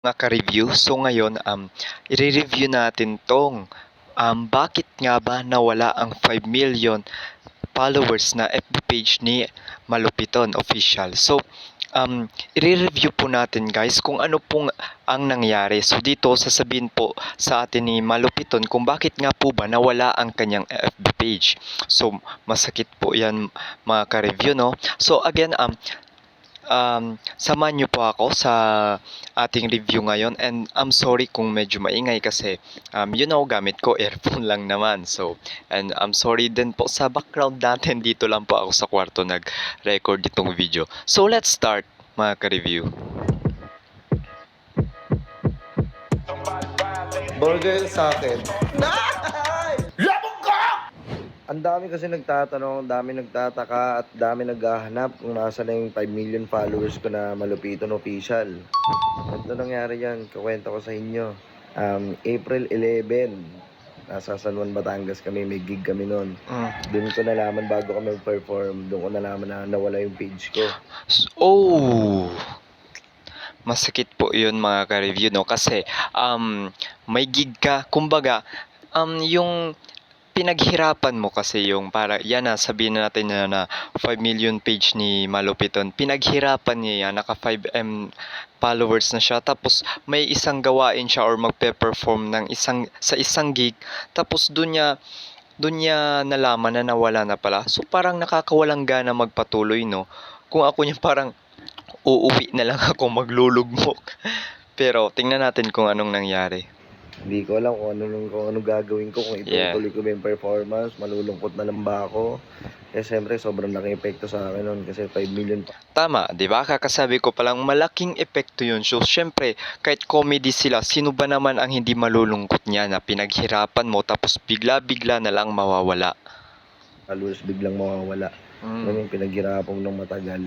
Mga ka-review, so ngayon i-review natin tong bakit nga ba nawala ang 5 million followers na FB page ni Malupiton Official. So i-review po natin guys kung ano pong ang nangyari. So dito sasabihin po sa atin ni Malupiton kung bakit nga po ba nawala ang kanyang FB page. So masakit po yan mga ka-review, no? So again, samahan niyo po ako sa ating review ngayon, and I'm sorry kung medyo maingay kasi gamit ko earphone lang naman. So, and I'm sorry din po sa background natin, dito lang po ako sa kwarto nag-record itong video. So, let's start mga ka-review. Burger sa akin. Ang dami kasi nagtatanong, dami nagtataka at dami naghahanap kung nasa na yung 5 million followers ko na Malupiton Official. Ito nangyari yan, kukwento ko sa inyo. April 11, nasa San Juan, Batangas kami, may gig kami noon. Doon ko nalaman bago kami perform, doon ko nalaman na nawala yung page ko. Oh! Masakit po yun mga ka-review, no? Kasi may gig ka, kumbaga yung pinaghirapan mo kasi yung para yan na sabihin natin na 5 million page ni Malupiton, pinaghirapan niya yan, naka 5M followers na siya, tapos may isang gawain siya or magpe-perform ng sa isang gig, tapos doon niya nalaman na nawala na pala. So parang nakakawalang gana magpatuloy, no? Kung ako niya parang uuwi na lang ako maglulugmok. Pero tingnan natin kung anong nangyari. Hindi ko alam kung ano gagawin ko, kung itutuloy ko ba yung performance, malulungkot na lang ba ako. Eh siyempre sobrang laking epekto sa akin nun kasi 5 million pa. Tama, di ba? Kakasabi ko palang malaking epekto yun. So, syempre, kahit comedy sila, sino ba naman ang hindi malulungkot niya na pinaghirapan mo tapos bigla-bigla na lang mawawala? Followers biglang mawawala. Ano yung pinaghirapan mo ng matagal,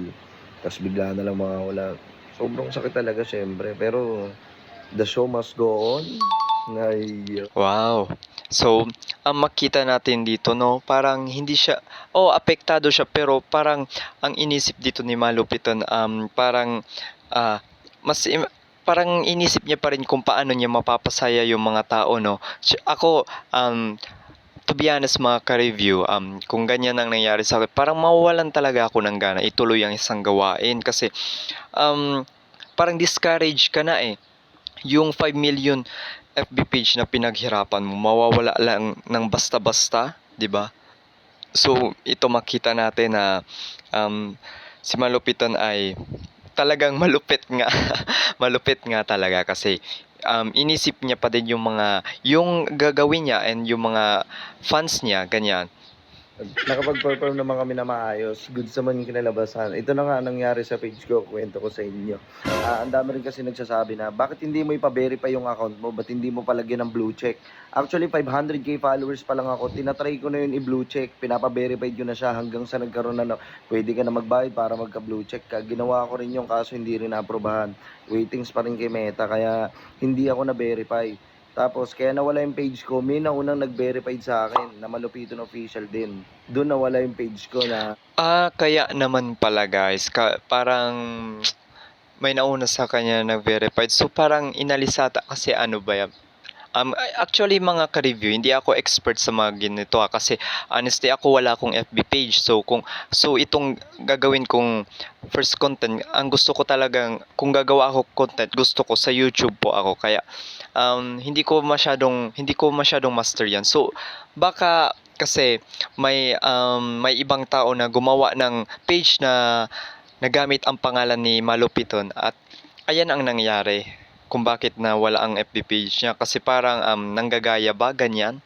tapos bigla na lang mawawala. Sobrang sakit talaga syempre, pero the show must go on. Wow. So, ang makita natin dito, no, parang hindi siya, apektado siya, pero parang ang inisip dito ni Malupiton, parang, mas, parang inisip niya pa rin kung paano niya mapapasaya yung mga tao, no. Ako, to be honest mga ka-review, kung ganyan ang nangyari sa akin, parang mawawalan talaga ako ng gana ituloy ang isang gawain kasi, parang discourage ka na eh. Yung 5 million FB page na pinaghirapan mo, mawawala lang ng basta-basta, 'di ba? So, ito makita natin na si Malupiton ay talagang malupit nga. Malupit nga talaga kasi inisip niya pa din yung gagawin niya and yung mga fans niya, ganyan. Nakapag-perform naman kami na maayos. Goods naman yung kinalabasan. Ito na nga nangyari sa page ko. Kwento ko sa inyo. Ang dami rin kasi nagsasabi na, bakit hindi mo ipa-verify yung account mo? Ba't hindi mo palagyan ng blue check? Actually, 500k followers pa lang ako. Tinatry ko na yun i-blue check. Pinapa-verify ko na siya hanggang sa nagkaroon na pwede ka na magbayad para magka-blue check ka. Ginawa ko rin yung kaso hindi rin na-aprobahan. Waitings pa rin kay Meta. Kaya hindi ako na-verify. Tapos, kaya nawala yung page ko, may naunang nag-verified sa akin na Malupiton Official din. Doon nawala yung page ko na... Kaya naman pala guys, parang may nauna sa kanya nag-verified. So parang inalisata kasi ano ba yan? Actually mga ka-review, hindi ako expert sa mga ganito kasi honestly ako wala akong FB page. So itong gagawin kong first content, ang gusto ko talagang kung gagawa ako content, gusto ko sa YouTube po ako. Kaya hindi ko masyadong master yan. So baka kasi may ibang tao na gumawa ng page na nagamit ang pangalan ni Malupiton at ayan ang nangyari kung bakit na wala ang FB page niya kasi parang nanggagaya ba ganyan.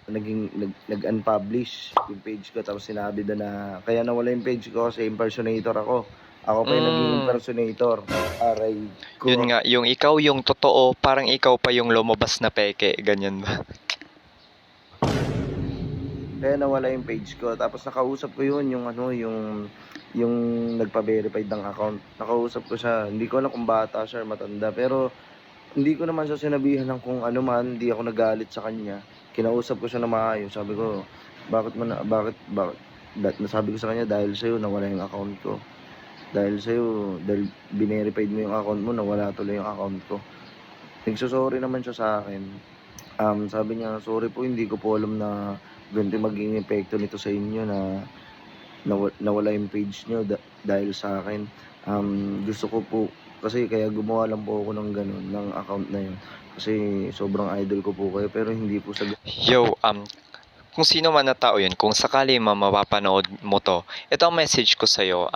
Nag-unpublish yung page ko, tapos sinabi doon na kaya nawala yung page ko kasi impersonator ako. Ako pa yung naging impersonator. Aray ko. Yun nga, yung ikaw yung totoo, parang ikaw pa yung lumabas na peke, ganyan ba? Kaya nawala yung page ko. Tapos nakausap ko yun, yung nagpa-verified ng account. Nakausap ko siya. Hindi ko alam kung bata siya or matanda, pero hindi ko naman siya sinabihan ng kung ano man, hindi ako nagalit sa kanya. Kinausap ko siya na maayos. Sabi ko, bakit? Sabi ko sa kanya, dahil sa'yo nawala yung account ko. dahil sa'yo, dahil binerified mo yung account mo, nawala tuloy yung account ko. Nagso-sorry naman siya sa akin. Sabi niya, sorry po, hindi ko po alam na ganito yung magiging epekto nito sa inyo na nawala yung page niyo dahil sa akin. Gusto ko po, kasi kaya gumawa lang po ako ng ganun, ng account na yun. Kasi sobrang idol ko po kayo, pero hindi po sa Yo, kung sino man na tao yun, kung sakali mapapanood mo to, ito ang message ko sa'yo.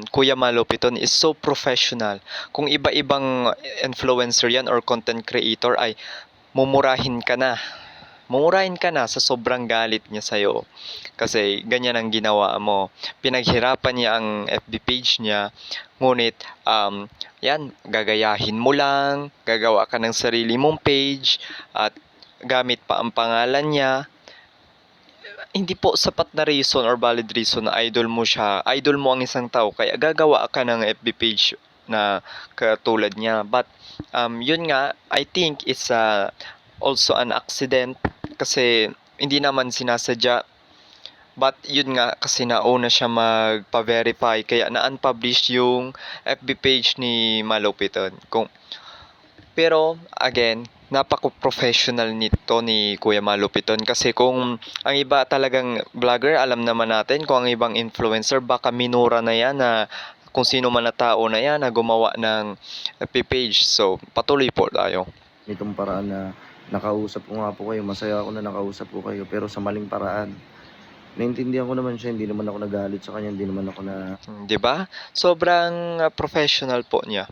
Kuya Malupiton is so professional. Kung iba-ibang influencer yan or content creator ay mumurahin ka na. Mumurahin ka na sa sobrang galit niya sa'yo. Kasi ganyan ang ginawa mo. Pinaghirapan niya ang FB page niya. Ngunit, yan, gagayahin mo lang, gagawa ka ng sarili mong page, at gamit pa ang pangalan niya. Hindi po sapat na reason or valid reason na idol mo siya. Idol mo ang isang tao, kaya gagawa ka ng FB page na katulad niya. But, yun nga, I think it's also an accident kasi hindi naman sinasadya. But yun nga, kasi nauna siya magpa-verify kaya na-unpublish yung FB page ni Malupiton. Pero again, napaka-professional nito ni Kuya Malupiton kasi kung ang iba talagang vlogger, alam naman natin kung ang ibang influencer baka minura na yan na kung sino man na tao na yan na gumawa ng FB page. So, patuloy po tayo. nitong paraan na nakausap ko nga po kayo. Masaya ako na nakausap ko kayo, pero sa maling paraan. Naintindihan ko naman siya, hindi naman ako nagalit sa kanya, hindi naman ako na 'Di ba? Sobrang professional po niya.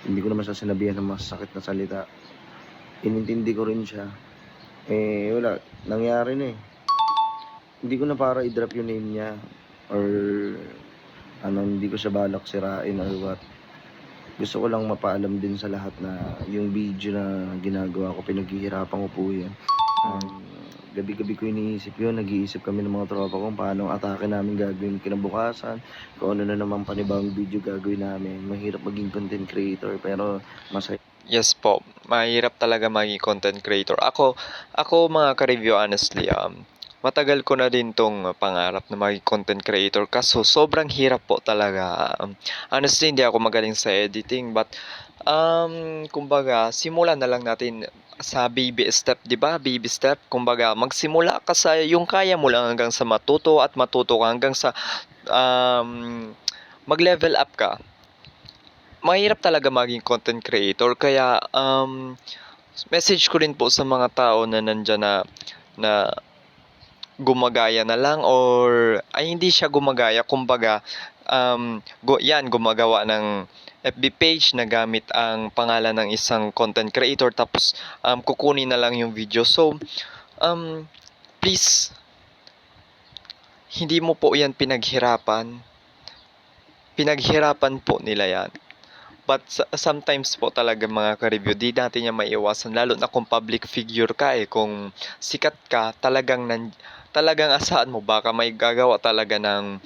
hindi ko naman siya sinabihan ng masakit na salita. Inintindi ko rin siya. Wala, nangyari na eh. Hindi ko na para i-drop yung name niya or hindi ko siya balak sirain or what. Gusto ko lang mapaalam din sa lahat na yung video na ginagawa ko, pinaghihirapan ko po yan. Gabi-gabi ko iniisip yun, nag-iisip kami ng mga tropa ko kung paano ang atake namin gagawin kinabukasan, kung ano na naman panibang video gagawin namin. Mahirap maging content creator pero masaya. Yes po, mahirap talaga maging content creator. Ako mga ka-review, honestly, matagal ko na din tong pangarap na maging content creator kaso sobrang hirap po talaga. Honestly, hindi ako magaling sa editing but kumbaga, simulan na lang natin sa baby step, 'di ba? Baby step. Kumbaga, magsimula ka sa yung kaya mo lang hanggang sa matuto at matuto ka hanggang sa mag-level up ka. Mahirap talaga maging content creator kaya message ko rin po sa mga tao na nandiyan na gumagaya na lang or ay hindi siya gumagaya, kumbaga gumagawa ng FB page na gamit ang pangalan ng isang content creator tapos kukunin na lang yung video. So please, hindi mo po yan pinaghirapan po nila yan. But sometimes po talaga mga ka-review, di natin yan maiiwasan lalo na kung public figure ka kung sikat ka, talagang asahan mo baka may gagawa talaga ng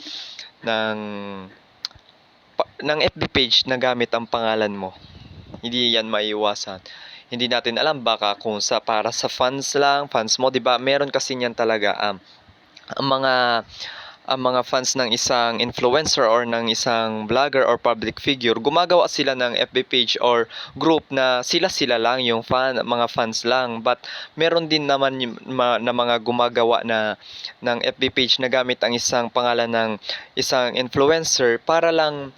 FB page na gamit ang pangalan mo. Hindi yan maiiwasan. Hindi natin alam baka kung para sa fans mo, 'di ba? Meron kasi niyan talaga ang mga fans ng isang influencer or ng isang vlogger or public figure, gumagawa sila ng FB page or group na sila lang yung mga fans lang. But meron din naman na mga gumagawa ng FB page na gamit ang isang pangalan ng isang influencer para lang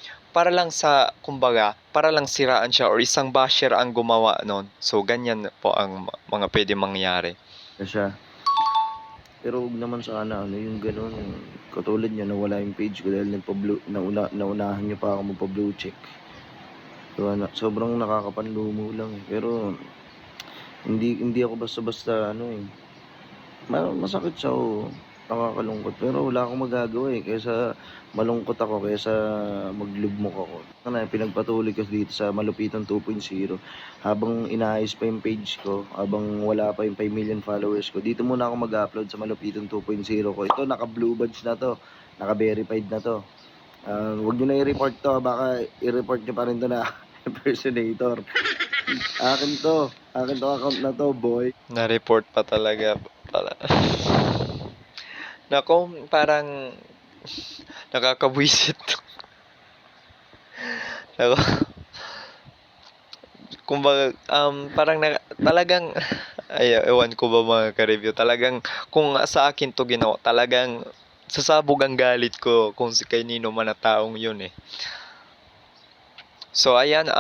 kumbaga, para lang siraan siya or isang basher ang gumawa nun. So, ganyan po ang mga pwede mangyari. Siya. Pero huwag naman sana yung gano'n, katulad niya nawala yung page ko dahil naunahan niyo pa ako magpa-blue check. So, sobrang nakakapanlumo lang pero hindi ako basta-basta masakit siya nakakalungkot pero wala akong magagawa kaysa malungkot ako kaysa maglugmok ako. Pinagpatuloy ko dito sa Malupiton 2.0 habang inaayos pa yung page ko, habang wala pa yung 5 million followers ko. Dito muna ako mag-upload sa Malupiton 2.0 ko. Ito naka-blue badge na to, naka-verified na to. Huwag nyo na i-report to, baka i-report nyo pa rin to na impersonator. Akin to account na to, boy. Na-report pa talaga pala. Nako, parang Nakakabwisit. Nako, kumbaga, parang talagang ay, ewan ko ba mga ka-review, talagang kung sa akin 'to ginawa, talagang sasabog ang galit ko kung si kanino man na taong yun, eh. So ayan,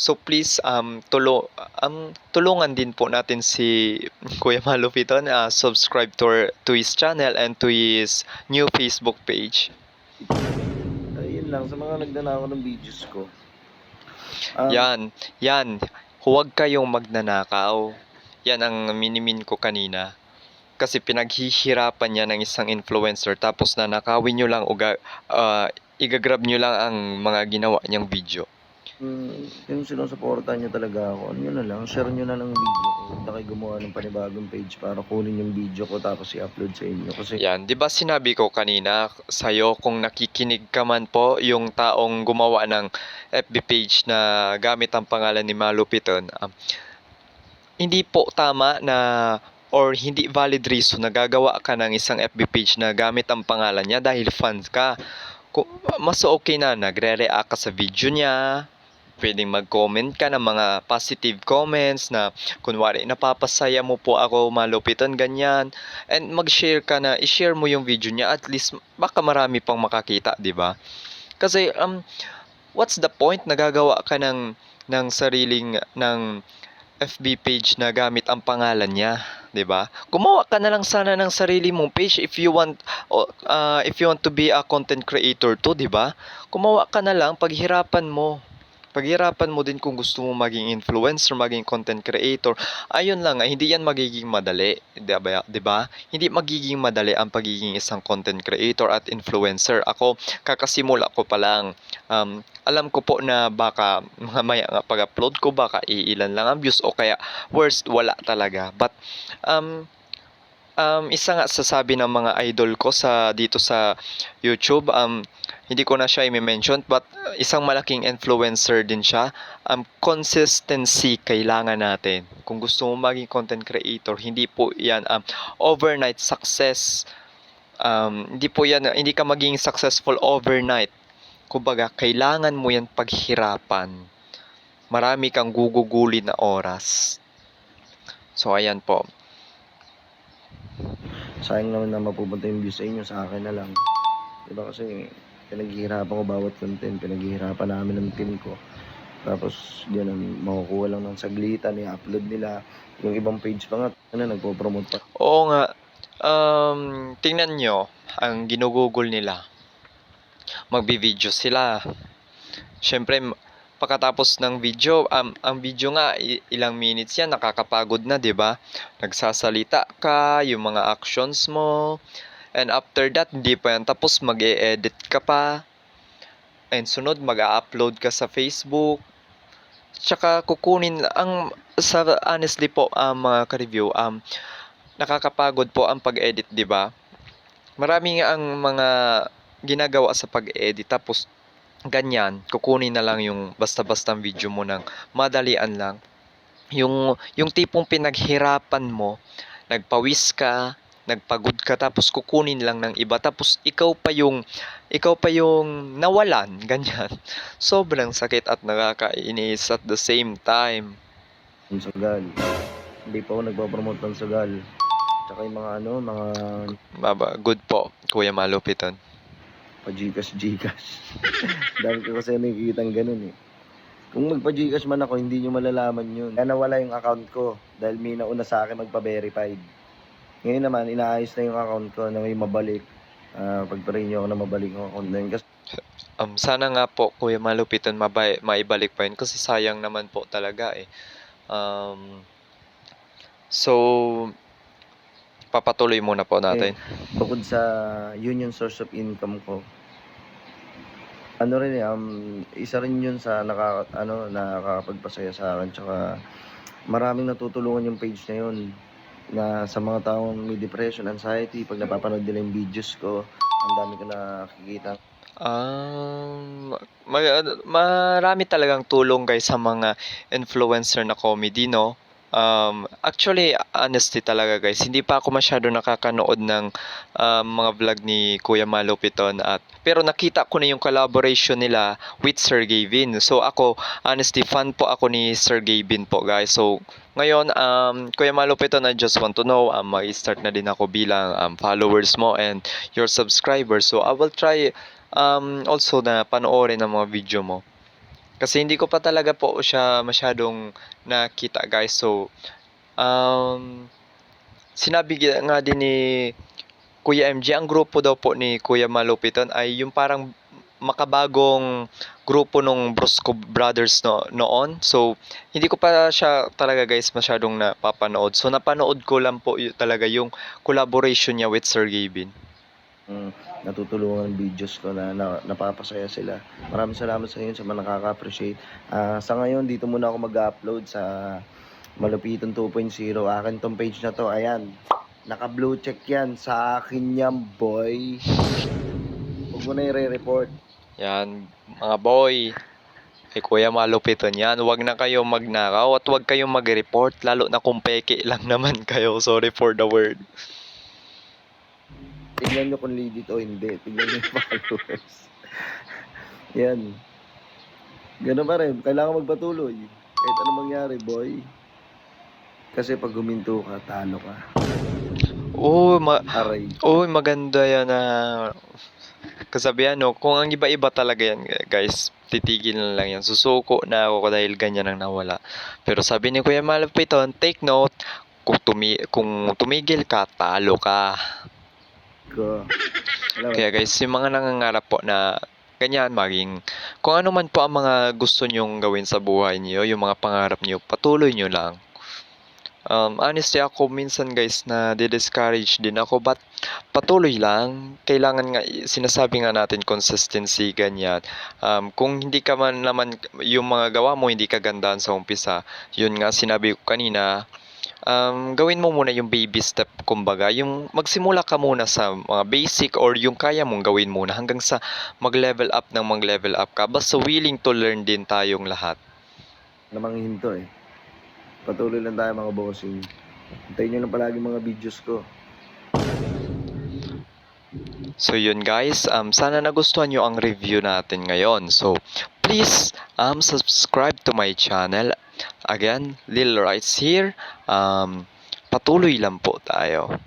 so please, tulungan din po natin si Kuya Malupiton, subscribe to his channel and to his new Facebook page. Ayun lang, sa mga nagnanakaw ng videos ko. Yan, yan. Huwag kayong magnanakaw. Yan ang minimin ko kanina. Kasi pinaghihirapan niya ng isang influencer tapos nanakawin nyo lang o igagrab nyo lang ang mga ginawa niyang video. Yung sinusuportahan niyo talaga ako, ano nyo na lang, share nyo na lang yung video ko. Huwag na kayo gumawa ng panibagong page para kunin yung video ko tapos i-upload sa inyo. Kasi Yan, 'di ba sinabi ko kanina sa'yo, kung nakikinig ka man po, yung taong gumawa ng FB page na gamit ang pangalan ni Malupiton, hindi po tama na or hindi valid reason na gagawa ka ng isang FB page na gamit ang pangalan niya dahil fans ka. Mas okay na nagre-react ka sa video niya, pwedeng mag-comment ka ng mga positive comments na kunwari napapasaya mo po ako Malupiton, ganyan, and mag-share ka na i-share mo yung video niya, at least baka marami pang makakita, di ba? Kasi what's the point nagagawa ka ng sariling ng FB page na gamit ang pangalan niya, 'di ba? Gumawa ka na lang sana ng sarili mong page if you want to be a content creator too, 'di ba? Gumawa ka na lang, paghirapan mo. Paghirapan mo din kung gusto mo maging influencer, maging content creator. Ayun lang, hindi yan magiging madali, 'di ba? Hindi magiging madali ang pagiging isang content creator at influencer. Ako, kakasimula ko pa lang. Alam ko po na baka mamaya nga pag-upload ko, baka iilan lang ang views o kaya worst, wala talaga. But isa nga sa sabi ng mga idol ko dito sa YouTube, hindi ko na siya i-mention, but isang malaking influencer din siya. Consistency kailangan natin. Kung gusto mo maging content creator, hindi po yan overnight success. Hindi po yan, hindi ka maging successful overnight. Kumbaga, kailangan mo yan paghirapan. Marami kang gugugulin na oras. So, ayan po. sayang naman na mapupunta yung views sa inyo, sa akin na lang. Diba kasi pinaghihirapan ko bawat content, pinaghihirapan namin ng team ko. Tapos yan ang makukuha lang ng saglitan, i-upload nila. Yung ibang page pa nga, nagpo-promote pa. Oo nga. Tingnan nyo ang ginugugol nila. Magbi-video sila. Siyempre, pagkatapos ng video, ang video nga, ilang minutes yan, nakakapagod na, 'di ba? Nagsasalita ka, yung mga actions mo, and after that, hindi pa yan tapos, mag-e-edit ka pa, and sunod, mag-a-upload ka sa Facebook, tsaka kukunin, honestly po, mga ka-review, nakakapagod po ang pag-edit, 'di ba? Marami nga ang mga ginagawa sa pag-edit, tapos ganyan, kukunin na lang yung basta-bastang video mo ng madalian lang. Yung tipong pinaghirapan mo, nagpawis ka, nagpagod ka, tapos kukunin lang ng iba, tapos ikaw pa yung nawalan, ganyan. Sobrang sakit at nakakainis at the same time. Yung Sugal. Hindi pa ako nagpo-promote ng Sugal. Tsaka yung mga Good po, Kuya Malupiton. pa-Gcash. Dami ko kasi nakikitang ganun eh. Kung magpa-Gcash man ako, hindi nyo malalaman yun. Kaya nawala yung account ko dahil may nauna sa akin magpa-verified. Ngayon naman, inaayos na yung account ko na may mabalik. Pagparin nyo ako na mabalik yung account na yun. Kasi Sana nga po, Kuya Malupiton, maibalik pa yun kasi sayang naman po talaga eh. So, papatuloy muna po natin. bukod sa yun yung source of income ko, isa rin yun sa nakakapagpasaya sa akin. Tsaka maraming natutulungan yung page na yun, na sa mga taong may depression, anxiety, pag napapanood nila yung videos ko, ang dami ko nakikita. Marami talagang tulong guys sa mga influencer na comedy, no? Actually, honesty talaga guys, hindi pa ako masyado nakakanood ng mga vlog ni Kuya Malupiton pero nakita ko na yung collaboration nila with Sir Gavin. So ako, honestly, fan po ako ni Sir Gavin po guys. So ngayon, Kuya Malupiton, I just want to know, mag-start na din ako bilang followers mo and your subscribers. So I will try also na panoorin ang mga video mo. Kasi hindi ko pa talaga po siya masyadong nakita guys. So, sinabi nga din ni Kuya MJ, ang grupo daw po ni Kuya Malupiton ay yung parang makabagong grupo nung Brosco Brothers noon. So, hindi ko pa siya talaga guys masyadong napapanood. So, napanood ko lang po talaga yung collaboration niya with Sir Gavin. Natutulungan ng videos ko na napapasaya sila. Maraming salamat sa inyo sa mga nakaka-appreciate. Sa ngayon, dito muna ako mag-upload sa Malupiton 2.0. Akin tong page na to, ayan. Naka-blue check yan. Sa akin yan, boy. Huwag mo na i-report. Yan, mga boy. Kay Kuya Malupiton yan. Huwag na kayo magnakaw at huwag kayong mag-report. Lalo na kung peke lang naman kayo. Sorry for the word. Tignan nyo kung legit o hindi. Tignan nyo yung followers. Yan. Ganun pa rin. Kailangan magpatuloy. Kahit ano mangyari, boy. Kasi pag huminto ka, talo ka. Aray. Maganda yan na kasabihan, no? Kung ang iba-iba talaga yan, guys, titigil na lang yan. Susuko na ako dahil ganyan ang nawala. Pero sabi ni Kuya Malupiton, take note, kung tumigil ka, talo ka. Kaya guys, yung mga nangangarap po na ganyan, kung ano man po ang mga gusto nyong gawin sa buhay niyo, yung mga pangarap niyo, patuloy nyo lang. Honestly, ako minsan guys na di-discourage din ako, but patuloy lang. Kailangan nga, sinasabi nga natin consistency, ganyan. Kung hindi ka man naman, yung mga gawa mo hindi kagandahan sa umpisa, yun nga sinabi ko kanina, gawin mo muna yung baby step, kumbaga, yung magsimula ka muna sa mga basic or yung kaya mong gawin muna hanggang sa mag-level up ka. Basta willing to learn din tayong lahat. Namang hinto eh. Patuloy lang tayo mga bossing. Hintayin nyo lang palagi mga videos ko. So yun guys, sana nagustuhan nyo ang review natin ngayon. So please subscribe to my channel. Again, Lil Rights here. Patuloy lang po tayo.